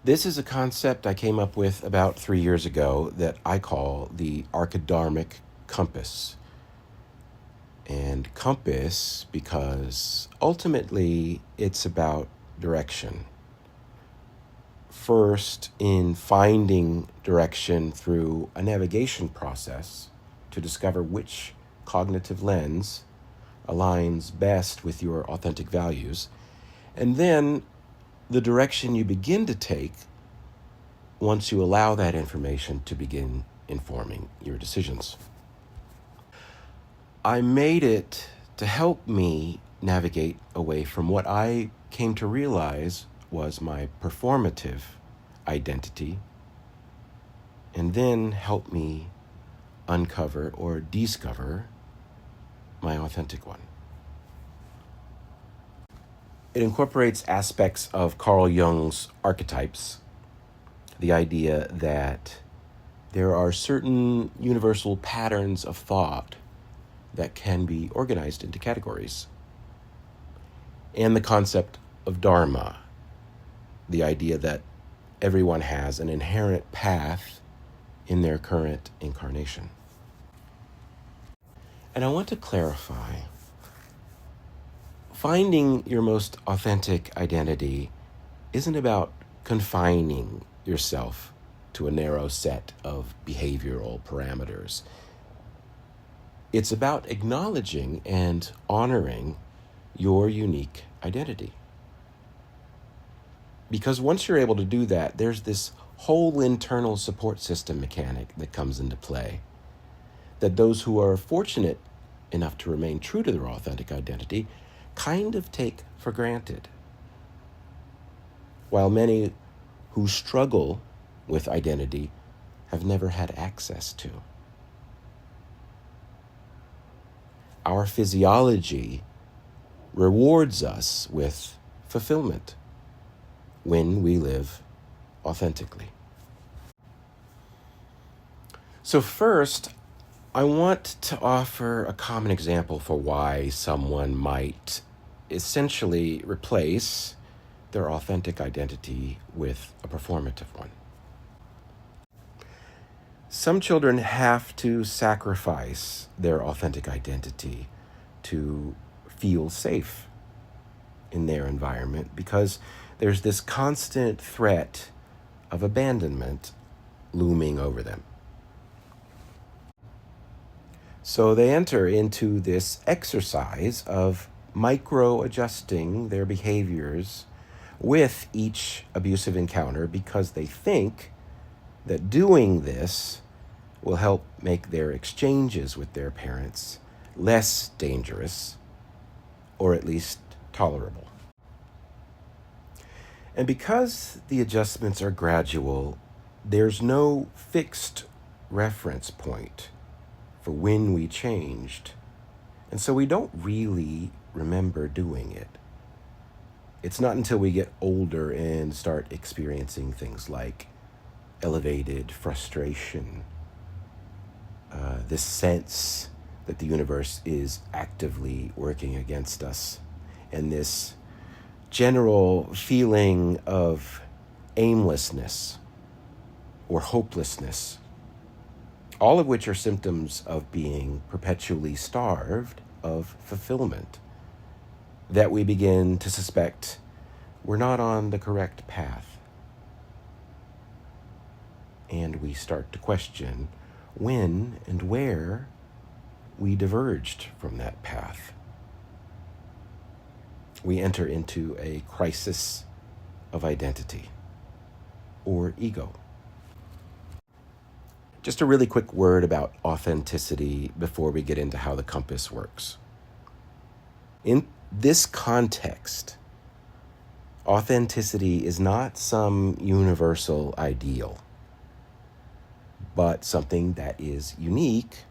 This is a concept I came up with about 3 years ago that I call the ArcheDharmic compass. And compass because ultimately it's about direction. First, in finding direction through a navigation process to discover which cognitive lens aligns best with your authentic values, and then the direction you begin to take once you allow that information to begin informing your decisions. I made it to help me navigate away from what I came to realize was my performative identity, and then help me uncover or discover my authentic one. It incorporates aspects of Carl Jung's archetypes, the idea that there are certain universal patterns of thought that can be organized into categories, and the concept of Dharma, the idea that everyone has an inherent path in their current incarnation. And I want to clarify, finding your most authentic identity isn't about confining yourself to a narrow set of behavioral parameters. It's about acknowledging and honoring your unique identity. Because once you're able to do that, there's this whole internal support system mechanic that comes into play, that those who are fortunate enough to remain true to their authentic identity kind of take for granted, while many who struggle with identity have never had access to. Our physiology rewards us with fulfillment when we live authentically. So first, I want to offer a common example for why someone might essentially replace their authentic identity with a performative one. Some children have to sacrifice their authentic identity to feel safe in their environment because there's this constant threat of abandonment looming over them. So they enter into this exercise of micro-adjusting their behaviors with each abusive encounter because they think that doing this will help make their exchanges with their parents less dangerous, or at least tolerable. And because the adjustments are gradual, there's no fixed reference point for when we changed, and so we don't really remember doing it. It's not until we get older and start experiencing things like elevated frustration, this sense that the universe is actively working against us, and this general feeling of aimlessness or hopelessness, all of which are symptoms of being perpetually starved of fulfillment, that we begin to suspect we're not on the correct path. And we start to question when and where we diverged from that path. We enter into a crisis of identity or ego. Just a really quick word about authenticity before we get into how the compass works. In this context, authenticity is not some universal ideal, but something that is unique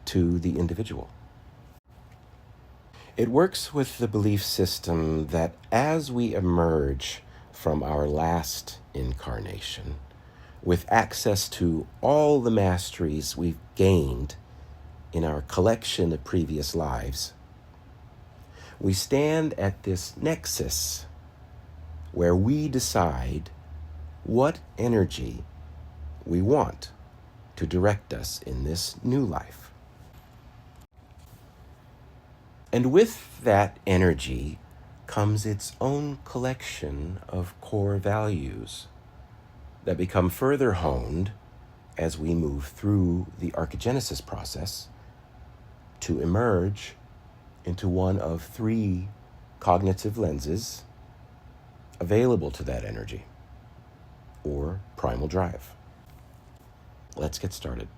to the individual. It works with the belief system that as we emerge from our last incarnation, with access to all the masteries we've gained in our collection of previous lives, we stand at this nexus where we decide what energy we want to direct us in this new life. And with that energy comes its own collection of core values that become further honed as we move through the archegenesis process to emerge into one of 3 cognitive lenses available to that energy, or primal drive. Let's get started.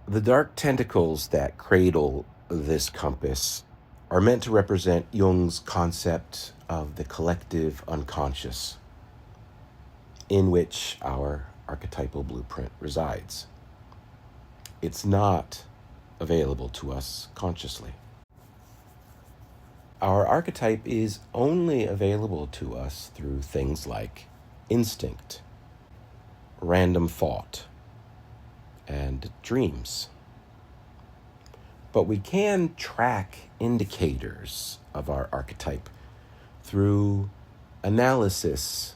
The dark tentacles that cradle this compass are meant to represent Jung's concept of the collective unconscious, in which our archetypal blueprint resides. It's not available to us consciously. Our archetype is only available to us through things like instinct, random thought, and dreams. But we can track indicators of our archetype through analysis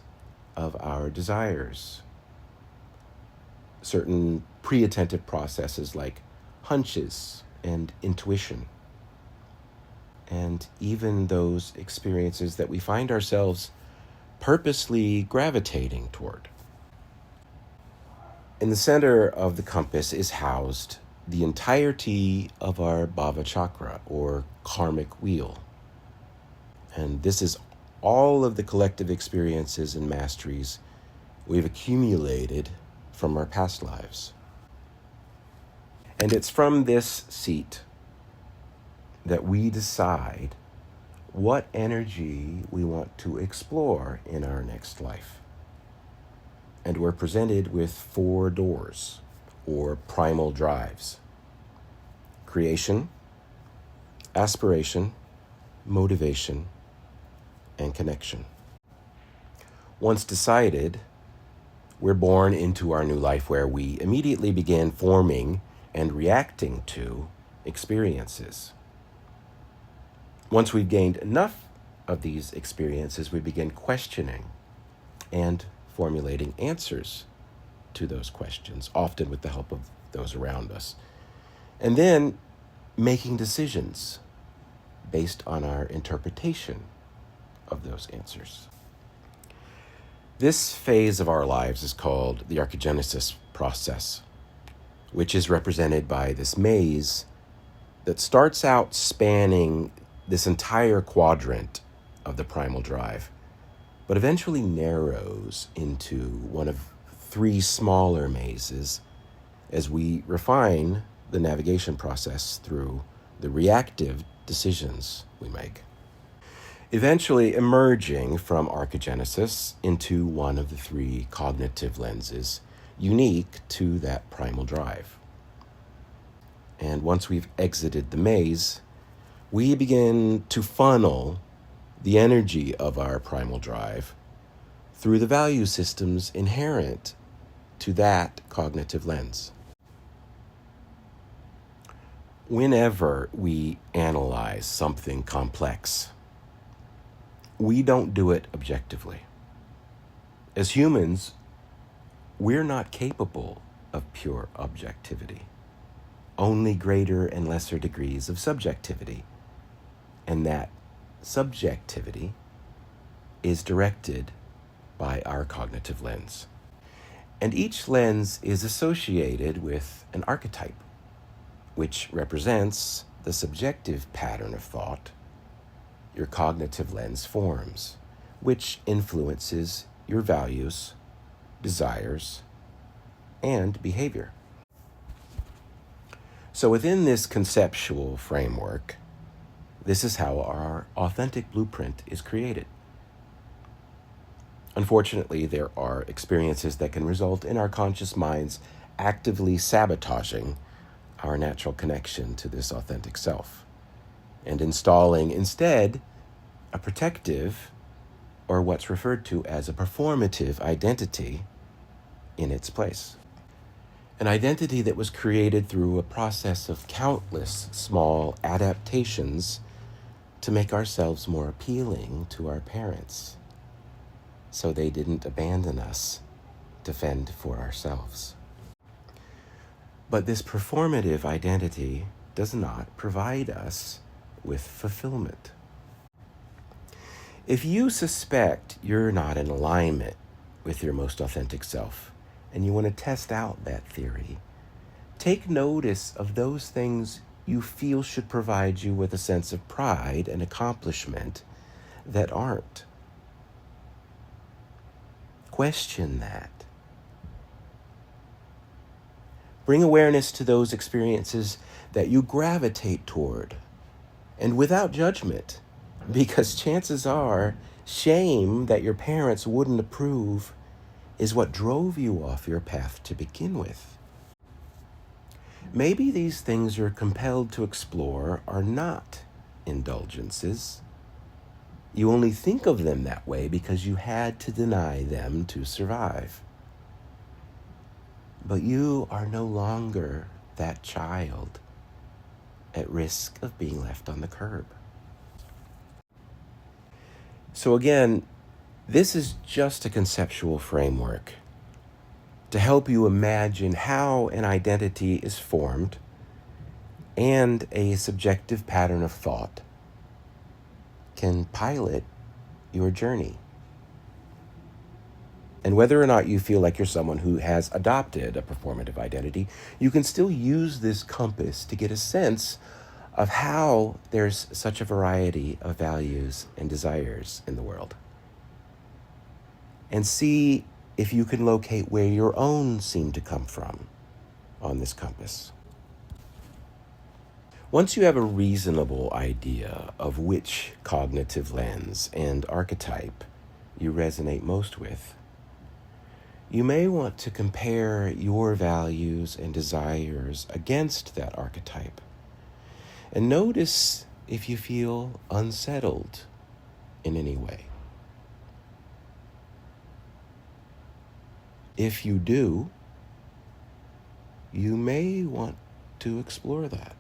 of our desires, certain pre-attentive processes like hunches and intuition, and even those experiences that we find ourselves purposely gravitating toward. In the center of the compass is housed the entirety of our bhava chakra, or karmic wheel. And this is all of the collective experiences and masteries we've accumulated from our past lives. And it's from this seat that we decide what energy we want to explore in our next life. And we're presented with 4 doors, or primal drives: creation, aspiration, motivation, and connection. Once decided, we're born into our new life, where we immediately begin forming and reacting to experiences. Once we've gained enough of these experiences, we begin questioning and formulating answers to those questions, often with the help of those around us. And then making decisions based on our interpretation of those answers. This phase of our lives is called the archegenesis process, which is represented by this maze that starts out spanning this entire quadrant of the primal drive, but eventually narrows into one of 3 smaller mazes as we refine the navigation process through the reactive decisions we make, eventually emerging from archegenesis into one of the 3 cognitive lenses unique to that primal drive. And once we've exited the maze, we begin to funnel the energy of our primal drive through the value systems inherent to that cognitive lens. Whenever we analyze something complex, we don't do it objectively. As humans, we're not capable of pure objectivity, only greater and lesser degrees of subjectivity. And that subjectivity is directed by our cognitive lens. And each lens is associated with an archetype, which represents the subjective pattern of thought your cognitive lens forms, which influences your values, desires, and behavior. So within this conceptual framework, this is how our authentic blueprint is created. Unfortunately, there are experiences that can result in our conscious minds actively sabotaging our natural connection to this authentic self, and installing instead a protective, or what's referred to as a performative identity, in its place. An identity that was created through a process of countless small adaptations to make ourselves more appealing to our parents, so they didn't abandon us to fend for ourselves. But this performative identity does not provide us with fulfillment. If you suspect you're not in alignment with your most authentic self, and you want to test out that theory, take notice of those things you feel should provide you with a sense of pride and accomplishment that aren't. Question that. Bring awareness to those experiences that you gravitate toward, and without judgment, because chances are shame that your parents wouldn't approve is what drove you off your path to begin with. Maybe these things you're compelled to explore are not indulgences. You only think of them that way because you had to deny them to survive. But you are no longer that child at risk of being left on the curb. So again, this is just a conceptual framework to help you imagine how an identity is formed and a subjective pattern of thought can pilot your journey. And whether or not you feel like you're someone who has adopted a performative identity, you can still use this compass to get a sense of how there's such a variety of values and desires in the world. And see if you can locate where your own seem to come from on this compass. Once you have a reasonable idea of which cognitive lens and archetype you resonate most with, you may want to compare your values and desires against that archetype and notice if you feel unsettled in any way. If you do, you may want to explore that.